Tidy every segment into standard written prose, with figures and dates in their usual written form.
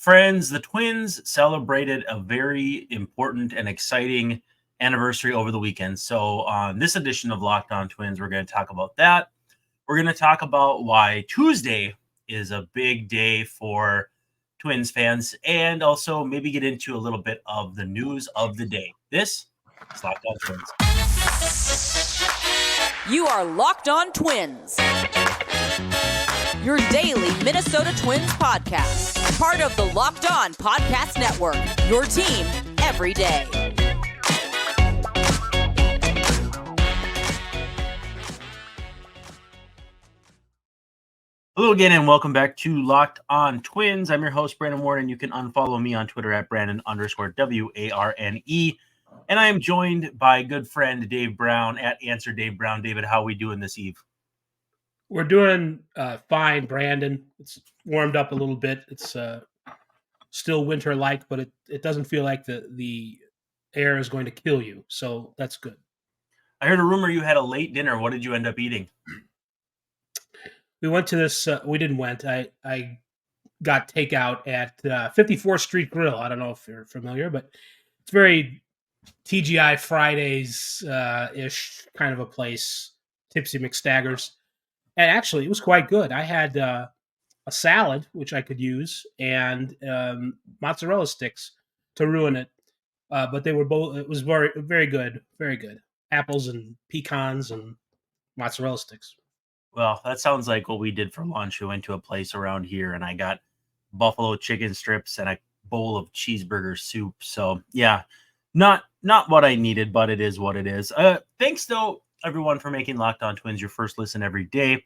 Friends, the Twins celebrated a very important and exciting anniversary over the weekend. So, on this edition of Locked On Twins, we're going to talk about that. We're going to talk about why Tuesday is a big day for Twins fans and also maybe get into a little bit of the news of the day. This is Locked On Twins. You are Locked On Twins, your daily Minnesota Twins podcast. Part of the Locked On Podcast Network, your team every day. Hello again, and welcome back to Locked On Twins. I'm your host, Brandon Warren. You can unfollow me on Twitter at Brandon_WARNE. And I am joined by good friend Dave Brown at Answer Dave Brown. David, how are we doing this eve? We're doing fine, Brandon. It's warmed up a little bit. It's still winter-like, but it doesn't feel like the air is going to kill you. So that's good. I heard a rumor you had a late dinner. What did you end up eating? We went to this. We didn't went. I got takeout at 54th Street Grill. I don't know if you're familiar, but it's very TGI Fridays ish kind of a place. Tipsy McStaggers. And actually, it was quite good. I had a salad, which I could use, and mozzarella sticks to ruin it. But they were both. It was very, very good. Very good. Apples and pecans and mozzarella sticks. Well, that sounds like what we did for lunch. We went to a place around here, and I got buffalo chicken strips and a bowl of cheeseburger soup. So, yeah, not what I needed, but it is what it is. Thanks, though, everyone, for making Locked On Twins your first listen every day.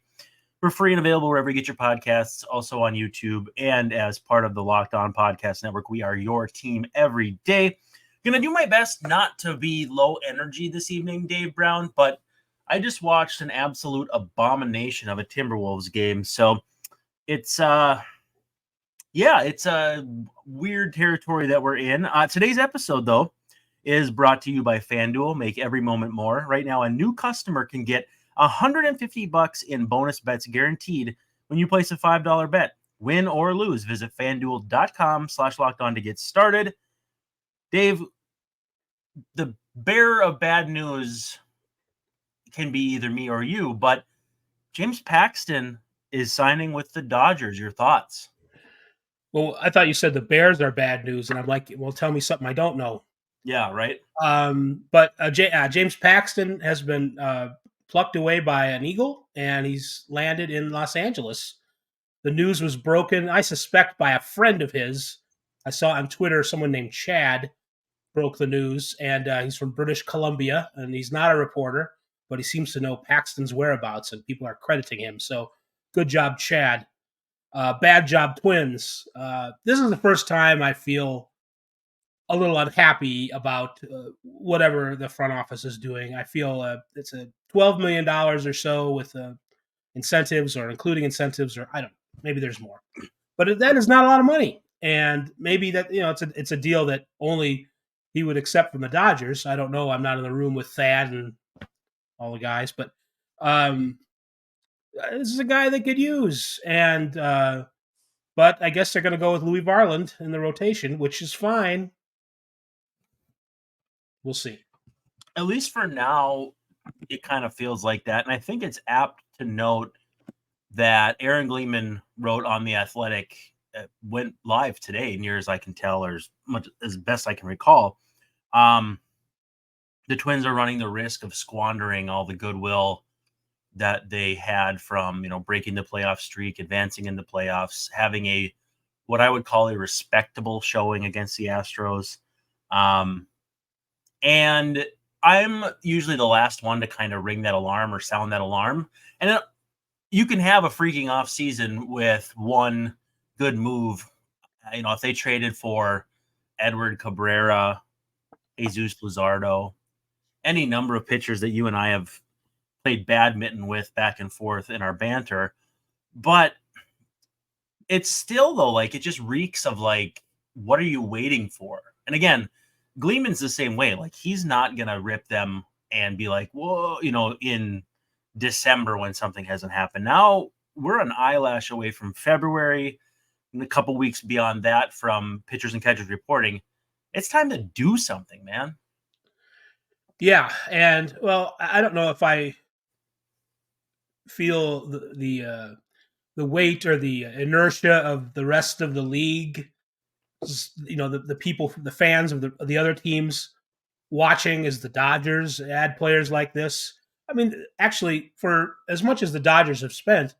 We're free and available wherever you get your podcasts, also on YouTube, and as part of the Locked On Podcast Network. We are your team every day. Gonna do my best not to be low energy this evening, Dave Brown, but I just watched an absolute abomination of a Timberwolves game. So it's it's a weird territory that we're in. Today's episode, though, is brought to you by FanDuel. Make every moment more. Right now, a new customer can get $150 in bonus bets guaranteed when you place a $5 bet. Win or lose. Visit FanDuel.com/lockedon to get started. Dave, the bearer of bad news can be either me or you, but James Paxton is signing with the Dodgers. Your thoughts? Well, I thought you said the Bears are bad news, and I'm like, well, tell me something I don't know. Yeah, right. But James Paxton has been plucked away by an eagle, and he's landed in Los Angeles. The news was broken, I suspect, by a friend of his. I saw on Twitter someone named Chad broke the news, and he's from British Columbia, and he's not a reporter, but he seems to know Paxton's whereabouts, and people are crediting him. So good job, Chad. Bad job, Twins. This is the first time I feel a little unhappy about whatever the front office is doing. I feel it's a $12 million or so with incentives or including incentives, or I don't know, maybe there's more. But that is not a lot of money. And maybe that, it's a deal that only he would accept from the Dodgers. I don't know. I'm not in the room with Thad and all the guys, but this is a guy they could use. And but I guess they're going to go with Louis Varland in the rotation, which is fine. We'll see. At least for now, it kind of feels like that. And I think it's apt to note that Aaron Gleeman wrote on The Athletic, went live today, near as I can tell, or as best I can recall. The Twins are running the risk of squandering all the goodwill that they had from, breaking the playoff streak, advancing in the playoffs, having what I would call a respectable showing against the Astros. And I'm usually the last one to kind of ring that alarm or sound that alarm. And you can have a freaking off season with one good move. If they traded for Edward Cabrera, Jesus Luzardo, any number of pitchers that you and I have played badminton with back and forth in our banter. But it's still, though, it just reeks of, what are you waiting for? And again, Gleeman's the same way. He's not going to rip them and be like, whoa, in December when something hasn't happened. Now we're an eyelash away from February. a couple weeks beyond that from pitchers and catchers reporting, it's time to do something, man. Yeah, and well, I don't know if I feel the weight or the inertia of the rest of the league. The people, the fans of the other teams watching as the Dodgers add players like this. I mean, actually, for as much as the Dodgers have spent,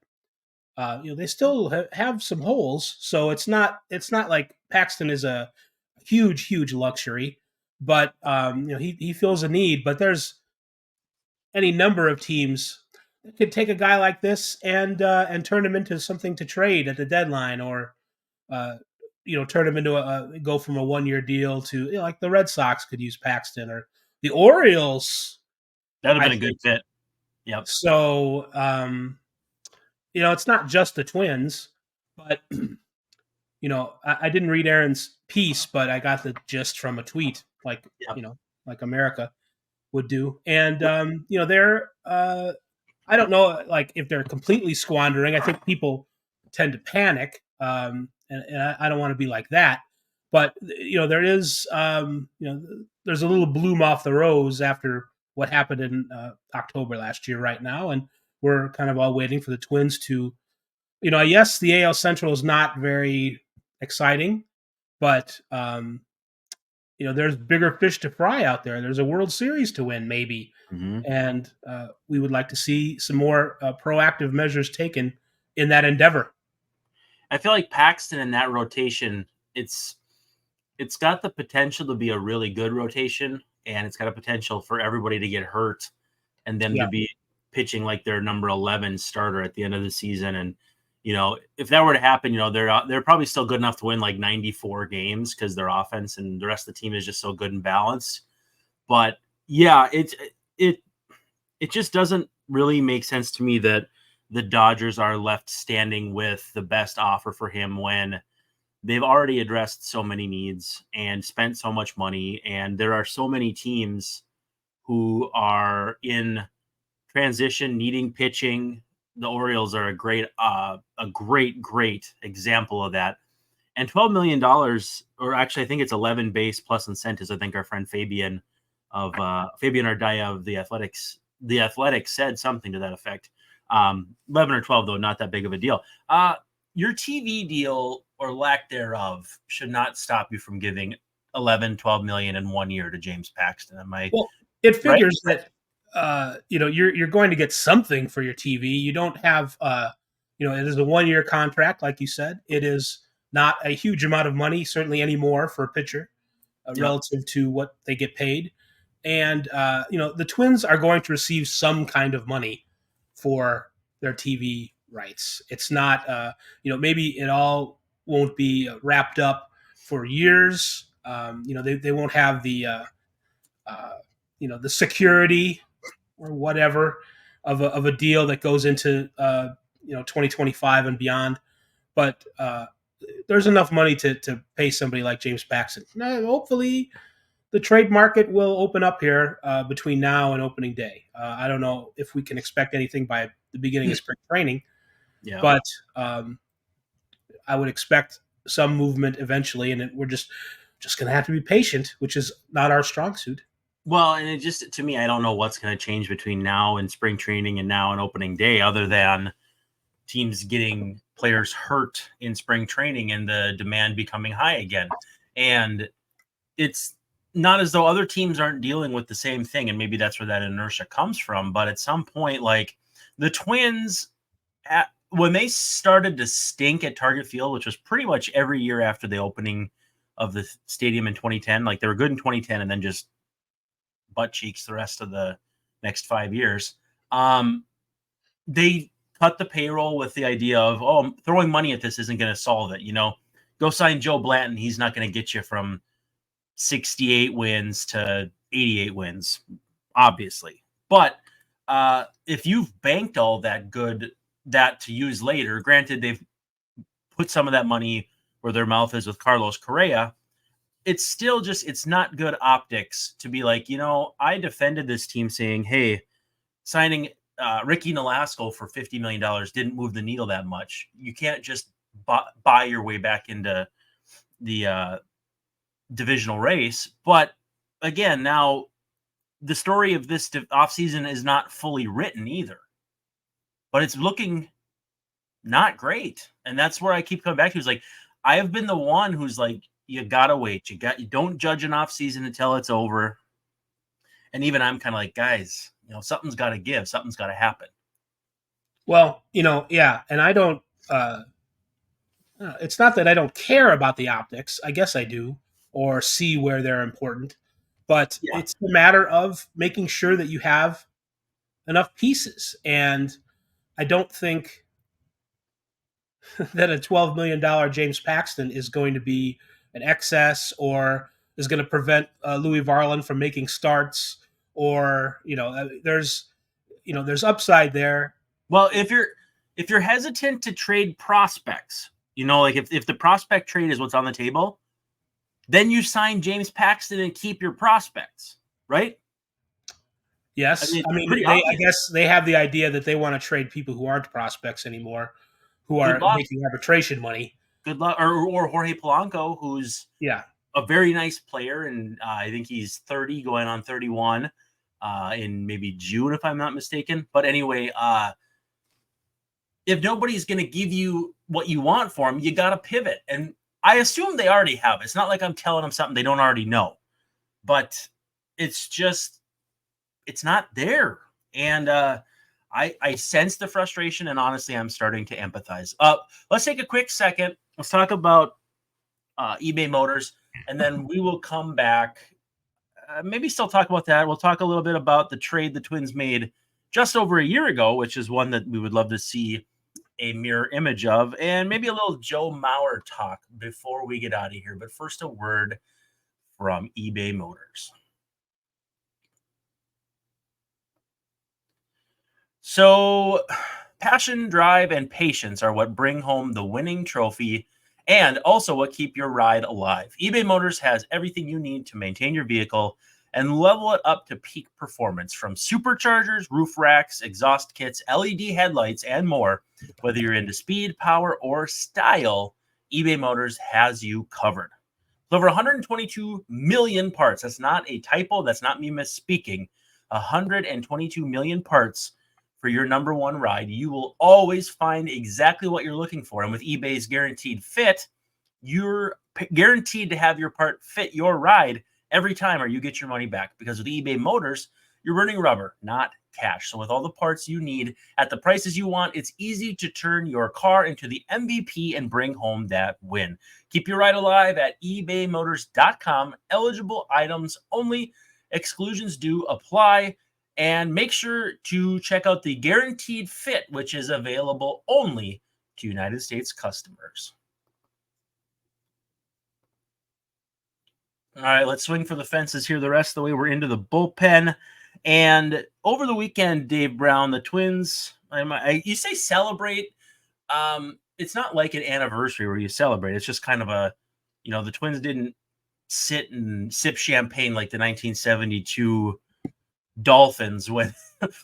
they still have some holes. So it's not like Paxton is a huge luxury, but he feels a need. But there's any number of teams that could take a guy like this and turn him into something to trade at the deadline, or turn him into go from a 1-year deal to like the Red Sox could use Paxton, or the Orioles. That'd have I been a good think. fit. Yep. So it's not just the Twins, but I didn't read Aaron's piece, but I got the gist from a tweet, like Yep. like America would do, and they're I don't know, like if they're completely squandering. I think people tend to panic, and I don't want to be like that. But there is there's a little bloom off the rose after what happened in October last year. Right now, and we're kind of all waiting for the Twins to, yes, the AL Central is not very exciting, but there's bigger fish to fry out there. There's a World Series to win, maybe. Mm-hmm. And we would like to see some more proactive measures taken in that endeavor. I feel like Paxton in that rotation, it's got the potential to be a really good rotation, and it's got a potential for everybody to get hurt and them to be pitching like their number 11 starter at the end of the season. And if that were to happen, they're probably still good enough to win like 94 games because their offense and the rest of the team is just so good and balanced. But yeah, it just doesn't really make sense to me that the Dodgers are left standing with the best offer for him when they've already addressed so many needs and spent so much money. And there are so many teams who are in transition, needing pitching. The Orioles are a great example of that. And $12 million, or actually, I think it's 11 base plus incentives. I think our friend Fabian Ardaya of the Athletics said something to that effect. 11 or 12, though, not that big of a deal. Your TV deal or lack thereof should not stop you from giving 11, 12 million in 1 year to James Paxton. Well, it figures that you're going to get something for your TV. You don't have it is a 1-year contract, like you said. It is not a huge amount of money, certainly anymore for a pitcher relative to what they get paid. And the Twins are going to receive some kind of money for their TV rights. It's not maybe it all won't be wrapped up for years. They won't have the the security or whatever of a deal that goes into 2025 and beyond. But there's enough money to pay somebody like James Paxton. Now, hopefully, the trade market will open up here between now and opening day. I don't know if we can expect anything by the beginning of spring training, but I would expect some movement eventually, and we're just going to have to be patient, which is not our strong suit. Well, and it just, to me, I don't know what's going to change between now and spring training and now and opening day, other than teams getting players hurt in spring training and the demand becoming high again. And it's not as though other teams aren't dealing with the same thing. And maybe that's where that inertia comes from. But at some point, like the Twins, when they started to stink at Target Field, which was pretty much every year after the opening of the stadium in 2010, like they were good in 2010 and then just butt cheeks the rest of the next 5 years. They cut the payroll with the idea of, throwing money at this isn't going to solve it. Go sign Joe Blanton. He's not going to get you from 68 wins to 88 wins, obviously. But if you've banked all that to use later, granted, they've put some of that money where their mouth is with Carlos Correa. It's still it's not good optics to be like, I defended this team saying, hey, signing Ricky Nolasco for $50 million didn't move the needle that much. You can't just buy your way back into the divisional race. But again, now the story of this offseason is not fully written either, but it's looking not great. And that's where I keep coming back to is like, I have been the one who's like, you gotta wait. You don't judge an offseason until it's over. And even I'm kind of like, guys, something's got to give. Something's got to happen. Well, yeah, and I don't. It's not that I don't care about the optics. I guess I do, or see where they're important, but Yeah. it's a matter of making sure that you have enough pieces. And I don't think that a $12 million James Paxton is going to be an excess or is going to prevent Louis Varland from making starts, or there's upside there. Well, if you're hesitant to trade prospects, like if the prospect trade is what's on the table, then you sign James Paxton and keep your prospects, right? Yes, I guess they have the idea that they want to trade people who aren't prospects anymore, who are making arbitration money. Good luck, or Jorge Polanco, who's a very nice player, and I think he's 30, going on 31 in maybe June, if I'm not mistaken. But anyway, if nobody's going to give you what you want for him, you got to pivot. And I assume they already have. It's not like I'm telling them something they don't already know, but it's just, it's not there. And I sense the frustration, and honestly, I'm starting to empathize. Let's take a quick second. Let's talk about eBay Motors, and then we will come back. Maybe still talk about that. We'll talk a little bit about the trade the Twins made just over a year ago, which is one that we would love to see a mirror image of, and maybe a little Joe Mauer talk before we get out of here. But first, a word from eBay Motors. So, passion, drive, and patience are what bring home the winning trophy, and also what keep your ride alive. eBay Motors has everything you need to maintain your vehicle and level it up to peak performance, from superchargers, roof racks, exhaust kits, LED headlights, and more. Whether you're into speed, power, or style, eBay Motors has you covered. With over 122 million parts. That's not a typo. That's not me misspeaking. 122 million parts for your number one ride. You will always find exactly what you're looking for. And with eBay's guaranteed fit, you're guaranteed to have your part fit your ride every time, or you get your money back. Because with eBay Motors, you're earning rubber, not cash. So with all the parts you need at the prices you want, it's easy to turn your car into the MVP and bring home that win. Keep your ride alive at ebaymotors.com. Eligible items only. Exclusions do apply. And make sure to check out the guaranteed fit, which is available only to United States customers. All right, let's swing for the fences here the rest of the way. We're into the bullpen. And over the weekend, Dave Brown, the Twins, you say celebrate. It's not like an anniversary where you celebrate. It's just kind of the Twins didn't sit and sip champagne like the 1972 Dolphins when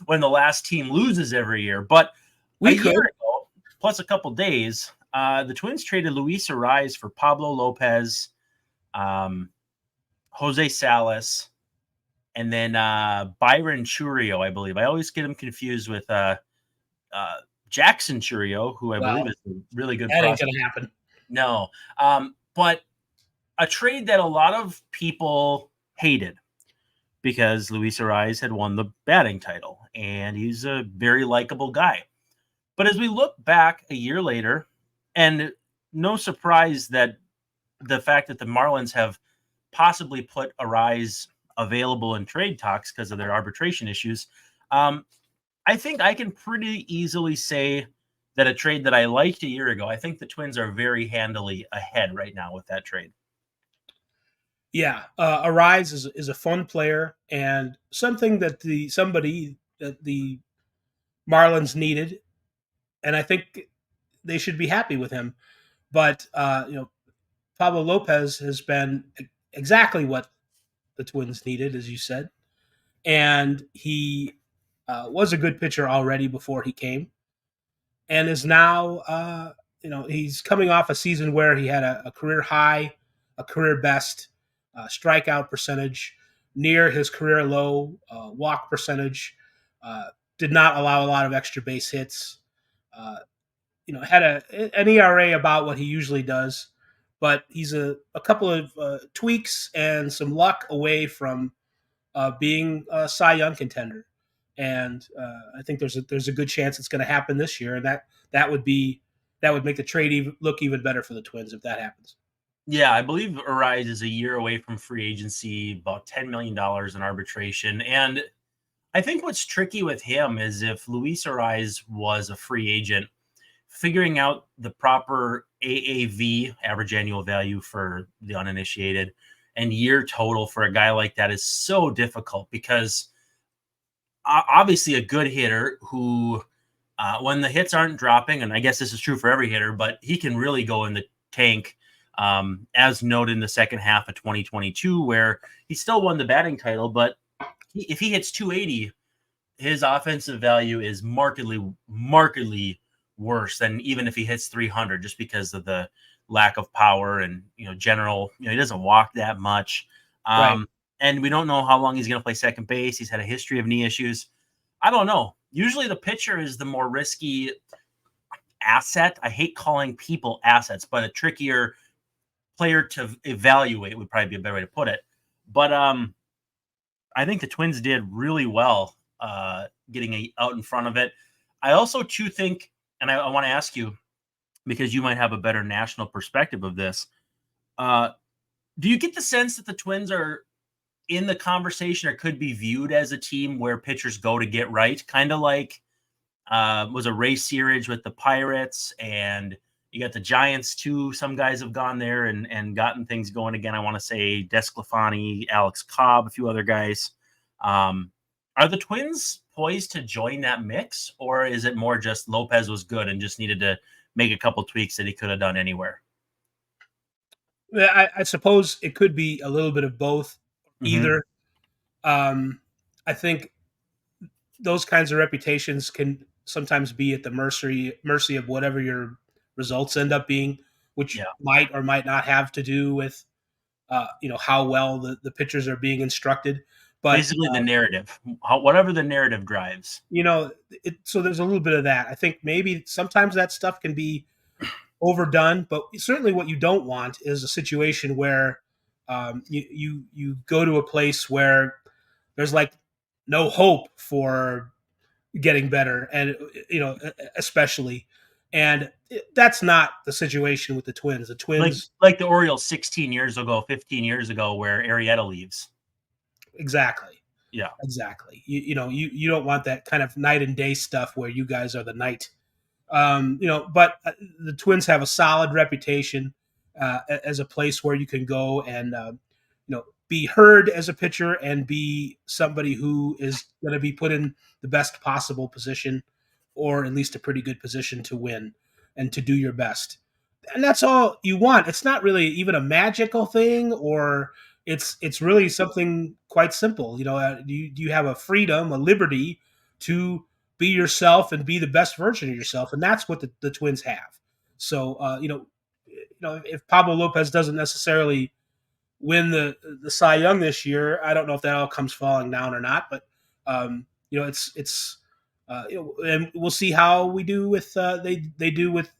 the last team loses every year. But year ago, plus a couple days, the Twins traded Luis Ariz for Pablo Lopez, Jose Salas, and then Byron Churio, I believe. I always get him confused with Jackson Churio, who I believe is a really good prospect. That ain't going to happen. No. But a trade that a lot of people hated, because Luis Ariz had won the batting title, and he's a very likable guy. But as we look back a year later, and no surprise that the fact that the Marlins have possibly put Ariz available in trade talks because of their arbitration issues, I think I can pretty easily say that a trade that I liked a year ago, I think the Twins are very handily ahead right now with that trade. Yeah, Ariz is a fun player and something that the Marlins needed, and I think they should be happy with him. But Pablo Lopez has been exactly what the Twins needed, as you said, and he was a good pitcher already before he came, and is now he's coming off a season where he had a career high, a career best strikeout percentage, near his career low walk percentage. Did not allow a lot of extra base hits. Uh, had an ERA about what he usually does, but he's a couple of tweaks and some luck away from being a Cy Young contender. And I think there's a good chance it's going to happen this year, and that would make the trade look even better for the Twins if that happens. Yeah, I believe Arise is a year away from free agency, about $10 million in arbitration. And I think what's tricky with him is if Luis Arise was a free agent, figuring out the proper AAV, average annual value for the uninitiated, and year total for a guy like that is so difficult because obviously a good hitter who, when the hits aren't dropping, and I guess this is true for every hitter, but he can really go in the tank, as noted in the second half of 2022, where he still won the batting title, but if he hits 280, his offensive value is markedly worse than even if he hits 300, just because of the lack of power and general. He doesn't walk that much, Right. and we don't know how long he's going to play second base. He's had a history of knee issues. I don't know. Usually the pitcher is the more risky asset. I hate calling people assets, but a trickier player to evaluate would probably be a better way to put it. But I think the Twins did really well getting out in front of it. I also too think, and I want to ask you, because you might have a better national perspective of this, do you get the sense that the Twins are in the conversation or could be viewed as a team where pitchers go to get right? Kind of like was a Ray Searage with the Pirates, and you got the Giants too. Some guys have gone there and gotten things going again. I want to say Desclafani, Alex Cobb, a few other guys. Are the Twins poised to join that mix, or is it more just Lopez was good and just needed to make a couple tweaks that he could have done anywhere? I suppose it could be a little bit of both, Mm-hmm. either. I think those kinds of reputations can sometimes be at the mercy of whatever your results end up being, which Yeah. might or might not have to do with how well the pitchers are being instructed. But Basically the narrative, whatever the narrative drives. so there's a little bit of that. I think maybe sometimes that stuff can be overdone, but certainly what you don't want is a situation where you go to a place where there's like no hope for getting better, and especially, and that's not the situation with the Twins. The Twins, Like the Orioles 16 years ago, 15 years ago, where Arrieta leaves. exactly. Yeah. Exactly. You don't want that kind of night and day stuff where you guys are the night. But the Twins have a solid reputation as a place where you can go and be heard as a pitcher and be somebody who is going to be put in the best possible position, or at least a pretty good position to win and to do your best. And that's all you want. It's not really even a magical thing, or it's really something quite simple. You have a freedom, a liberty to be yourself and be the best version of yourself, and that's what the Twins have. So if Pablo Lopez doesn't necessarily win the Cy Young this year, I don't know if that all comes falling down or not, but it's and we'll see how we do with they do with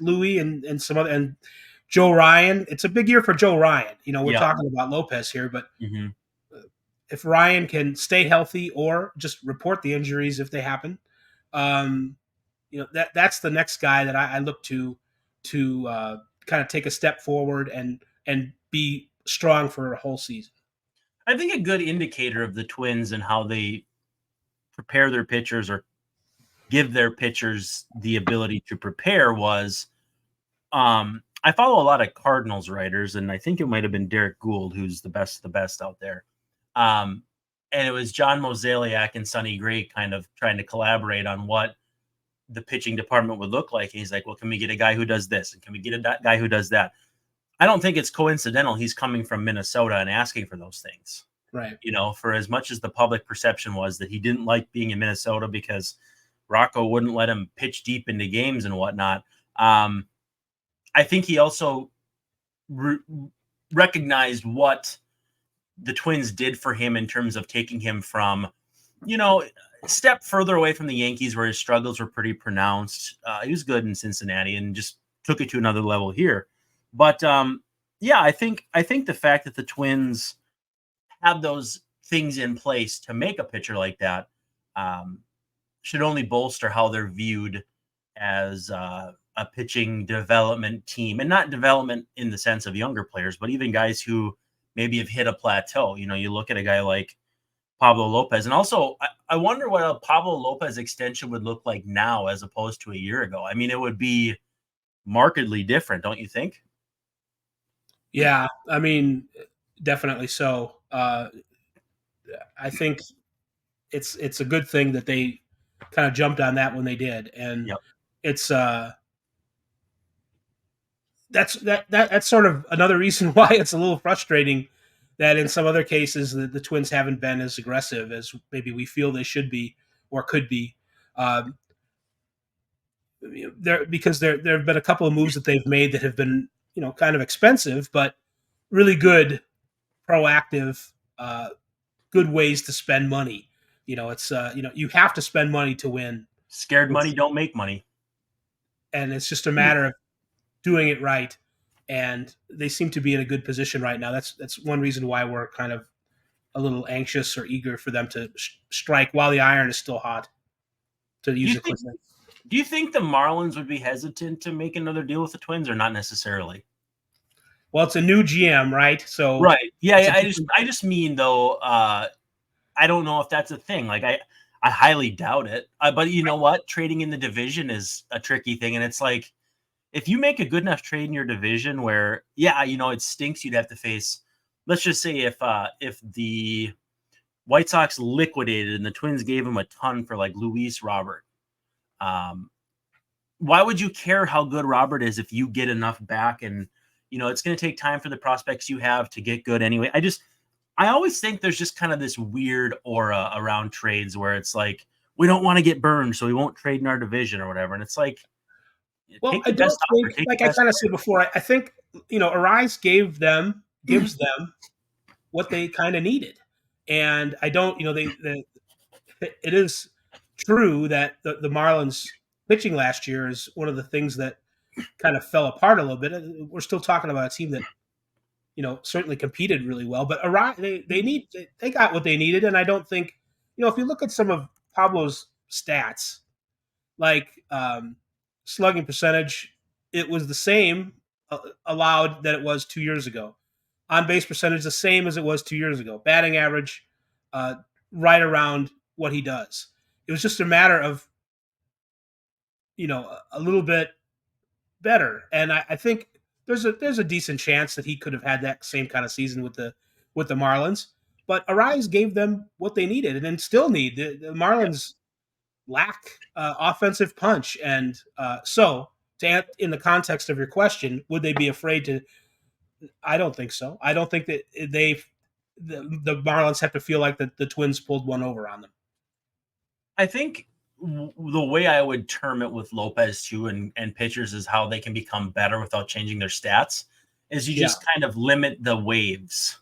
Louis and some other, and Joe Ryan. It's a big year for Joe Ryan. We're talking about Lopez here, but Mm-hmm. if Ryan can stay healthy or just report the injuries if they happen, that's the next guy that I look to kind of take a step forward and be strong for a whole season. I think a good indicator of the Twins and how they prepare their pitchers or give their pitchers the ability to prepare was, I follow a lot of Cardinals writers, and I think it might have been Derek Gould, who's the best of the best out there. And it was John Mozeliak and Sonny Gray kind of trying to collaborate on what the pitching department would look like. And he's like, well, can we get a guy who does this? And can we get a guy who does that? I don't think it's coincidental he's coming from Minnesota and asking for those things. Right. For as much as the public perception was that he didn't like being in Minnesota because Rocco wouldn't let him pitch deep into games and whatnot, I think he also recognized what the Twins did for him in terms of taking him from, a step further away from the Yankees where his struggles were pretty pronounced. He was good in Cincinnati and just took it to another level here. But I think the fact that the Twins have those things in place to make a pitcher like that should only bolster how they're viewed as a pitching development team, and not development in the sense of younger players, but even guys who maybe have hit a plateau. You look at a guy like Pablo Lopez, and also I wonder what a Pablo Lopez extension would look like now as opposed to a year ago. I mean, it would be markedly different, don't you think? Yeah, I mean, definitely so. I think it's a good thing that they kind of jumped on that when they did, and Yep. it's that's sort of another reason why it's a little frustrating that in some other cases the Twins haven't been as aggressive as maybe we feel they should be or could be. Um, there have been a couple of moves that they've made that have been kind of expensive, but really good, proactive, good ways to spend money. It's you have to spend money to win. Scared money don't make money. And it's just a matter of doing it right. And they seem to be in a good position right now. That's one reason why we're kind of a little anxious or eager for them to strike while the iron is still hot. To use it quickly. Do you think the Marlins would be hesitant to make another deal with the Twins, or not necessarily? Well, it's a new GM, right? So right, yeah. I just mean though. I don't know if that's a thing. Like I highly doubt it. But you know what? Trading in the division is a tricky thing, and it's like if you make a good enough trade in your division where, it stinks. You'd have to face. Let's just say if the White Sox liquidated and the Twins gave him a ton for like Luis Robert. Why would you care how good Robert is if you get enough back? And, it's going to take time for the prospects you have to get good anyway. I always think there's just kind of this weird aura around trades where it's like, we don't want to get burned, so we won't trade in our division or whatever. And it's like, well, I don't think, like I kind of said before, I think, Arise gives them what they kind of needed. And I don't, it is true that the Marlins pitching last year is one of the things that kind of fell apart a little bit. We're still talking about a team that, certainly competed really well, but they got what they needed. And I don't think, if you look at some of Pablo's stats, like slugging percentage, it was the same allowed that it was 2 years ago. On base percentage, the same as it was 2 years ago. Batting average, right around what he does. It was just a matter of, a little bit better. And I think there's a decent chance that he could have had that same kind of season with the Marlins. But Arise gave them what they needed and then still need. The Marlins lack offensive punch. And so, in the context of your question, would they be afraid to? I don't think so. I don't think that the Marlins have to feel like the Twins pulled one over on them. I think the way I would term it with Lopez too and pitchers is how they can become better without changing their stats is you just kind of limit the waves.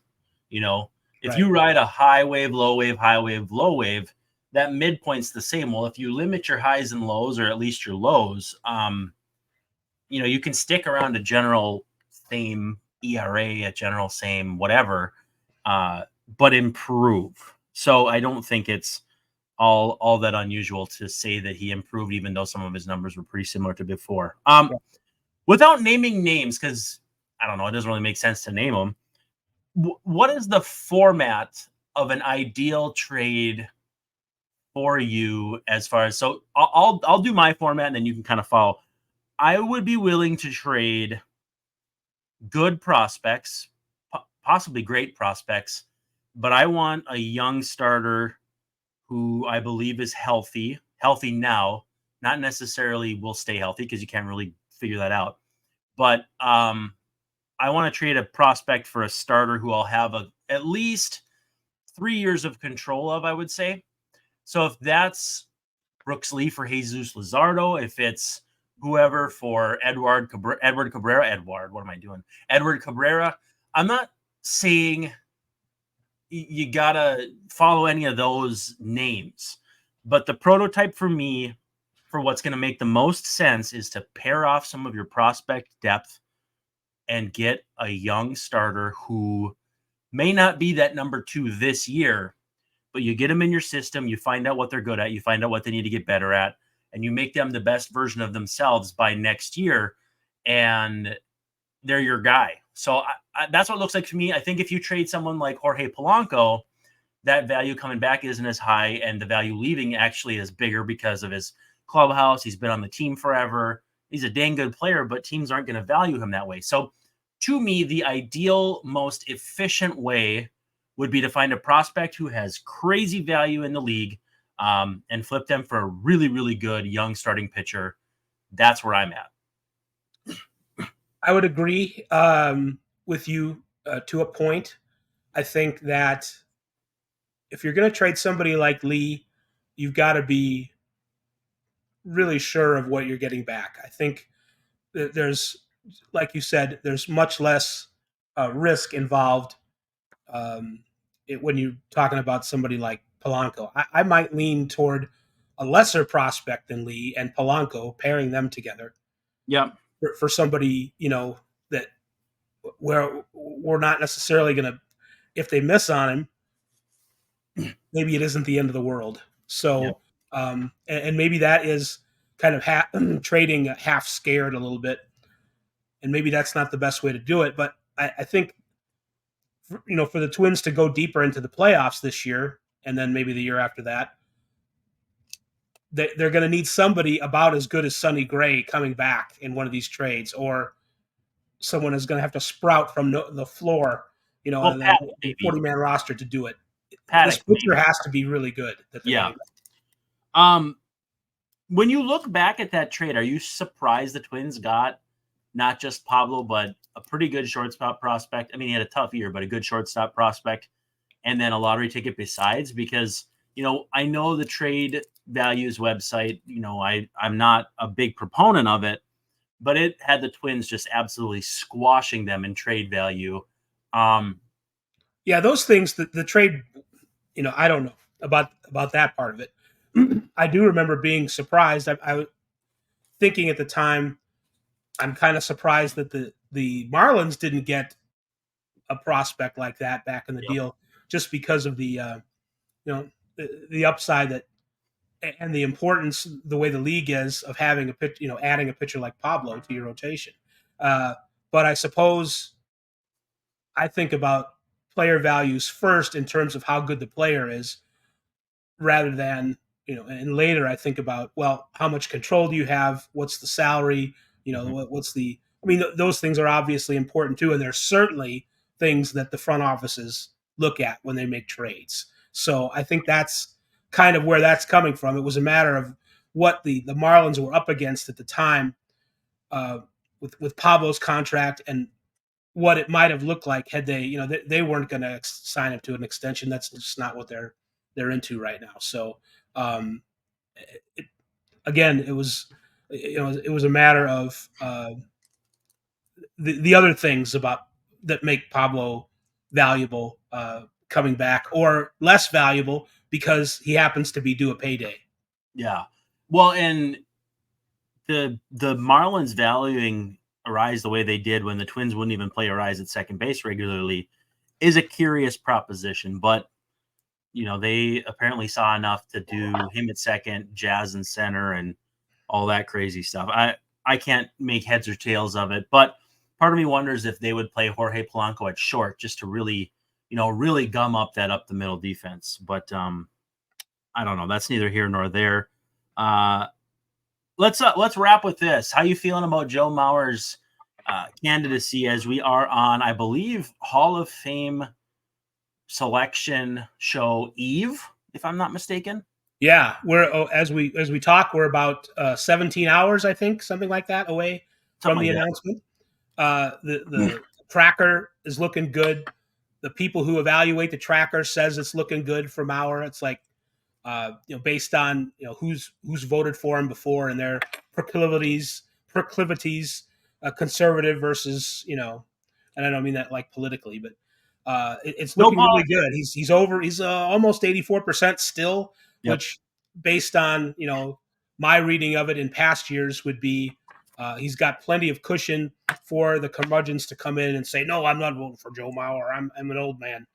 If you ride a high wave, low wave, high wave, low wave, that midpoint's the same. Well, if you limit your highs and lows, or at least your lows, you can stick around a general same ERA, a general same whatever, but improve. So I don't think it's all that unusual to say that he improved, even though some of his numbers were pretty similar to before. Without naming names, because I don't know, it doesn't really make sense to name them. What is the format of an ideal trade for you as far as, so I'll do my format and then you can kind of follow. I would be willing to trade good prospects, possibly great prospects, but I want a young starter who I believe is healthy now, not necessarily will stay healthy because you can't really figure that out. But I want to trade a prospect for a starter who I'll have at least 3 years of control of, I would say. So if that's Brooks Lee for Jesus Luzardo, if it's whoever for Edward Cabrera. What am I doing? Edward Cabrera. I'm not saying you gotta follow any of those names, but the prototype for me for what's going to make the most sense is to pair off some of your prospect depth and get a young starter who may not be that number 2 this year, but you get them in your system, you find out what they're good at, you find out what they need to get better at, and you make them the best version of themselves by next year, and they're your guy. So that's what it looks like to me. I think if you trade someone like Jorge Polanco, that value coming back isn't as high, and the value leaving actually is bigger because of his clubhouse. He's been on the team forever. He's a dang good player, but teams aren't going to value him that way. So to me, the ideal, most efficient way would be to find a prospect who has crazy value in the league and flip them for a really, really good young starting pitcher. That's where I'm at. I would agree with you to a point. I think that if you're going to trade somebody like Lee, you've got to be really sure of what you're getting back. I think there's, like you said, there's much less risk involved when you're talking about somebody like Polanco. I might lean toward a lesser prospect than Lee and Polanco, pairing them together. Yeah. For somebody, that where we're not necessarily going to, if they miss on him, maybe it isn't the end of the world. So, and maybe that is kind of trading half scared a little bit. And maybe that's not the best way to do it. But I think, for the Twins to go deeper into the playoffs this year, and then maybe the year after that, they're going to need somebody about as good as Sonny Gray coming back in one of these trades, or someone is going to have to sprout from the floor, and then a 40-man roster to do it. This pitcher has to be really good. When you look back at that trade, are you surprised the Twins got not just Pablo, but a pretty good shortstop prospect? I mean, he had a tough year, but a good shortstop prospect, and then a lottery ticket besides, because, I know the trade values website, I'm not a big proponent of it, but it had the Twins just absolutely squashing them in trade value. Those things, the trade, I don't know about that part of it. I do remember being surprised. I was thinking at the time, I'm kind of surprised that the Marlins didn't get a prospect like that back in the deal, just because of the the upside that and the importance, the way the league is, of having a pitch, adding a pitcher like Pablo to your rotation. But I suppose I think about player values first in terms of how good the player is, rather than, and later I think about, well, how much control do you have? What's the salary? What's those things are obviously important too. And there's certainly things that the front offices look at when they make trades. So I think that's kind of where that's coming from. It was a matter of what the Marlins were up against at the time with Pablo's contract, and what it might have looked like had they, they weren't going to sign him to an extension. That's just not what they're into right now. So again, it was a matter of the other things about that make Pablo valuable coming back, or less valuable because he happens to be due a payday. Yeah. Well, and the Marlins valuing Arise the way they did when the Twins wouldn't even play Arise at second base regularly is a curious proposition, but they apparently saw enough to do him at second, Jazz in center, and all that crazy stuff. I can't make heads or tails of it, but part of me wonders if they would play Jorge Polanco at short just to really, really gum up that up the middle defense. But I don't know. That's neither here nor there. Let's wrap with this. How you feeling about Joe Mauer's candidacy as we are on, I believe, Hall of Fame selection show eve, if I'm not mistaken? Yeah, we're as we talk, we're about 17 hours, I think, something like that, away from the announcement. The tracker is looking good. The people who evaluate the tracker says it's looking good for Mauer. It's like based on who's voted for him before and their proclivities proclivities, conservative versus, and I don't mean that like politically, but it's No looking really politics. good. He's almost 84% still, Yep. which based on, my reading of it in past years would be he's got plenty of cushion for the curmudgeons to come in and say, no, I'm not voting for Joe Mauer. I'm an old man.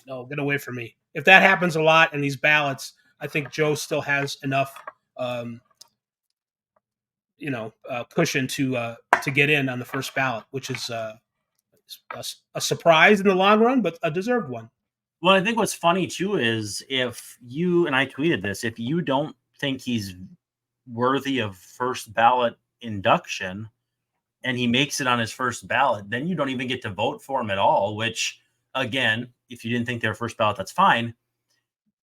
No, get away from me. If that happens a lot in these ballots, I think Joe still has enough, cushion to get in on the first ballot, which is a surprise in the long run, but a deserved one. Well, I think what's funny too is if you, and I tweeted this, if you don't think he's worthy of first ballot induction and he makes it on his first ballot, then you don't even get to vote for him at all, which again, if you didn't think they were first ballot, that's fine.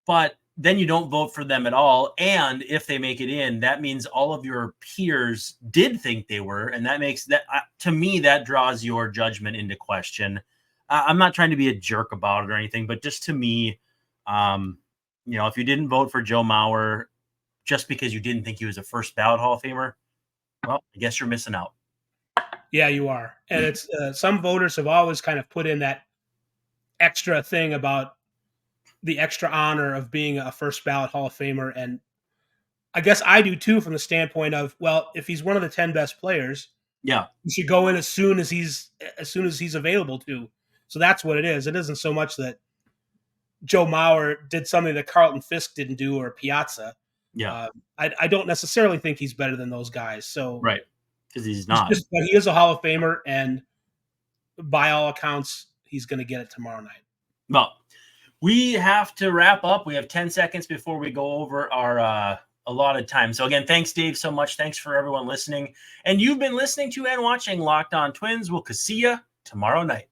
But then you don't vote for them at all. And if they make it in, that means all of your peers did think they were. And that makes that, to me, that draws your judgment into question. I'm not trying to be a jerk about it or anything, but just to me, if you didn't vote for Joe Mauer just because you didn't think he was a first ballot Hall of Famer, well, I guess you're missing out. Yeah, you are. And it's some voters have always kind of put in that extra thing about the extra honor of being a first ballot Hall of Famer. And I guess I do too, from the standpoint of, well, if he's one of the 10 best players, yeah, he should go in as soon as he's available to. So that's what it is. It isn't so much that Joe Mauer did something that Carlton Fisk didn't do, or Piazza. Yeah. I don't necessarily think he's better than those guys. So right, because he's not. But he is a Hall of Famer, and by all accounts, he's going to get it tomorrow night. Well, we have to wrap up. We have 10 seconds before we go over our allotted time. So again, thanks, Dave, so much. Thanks for everyone listening. And you've been listening to and watching Locked On Twins. We'll see you tomorrow night.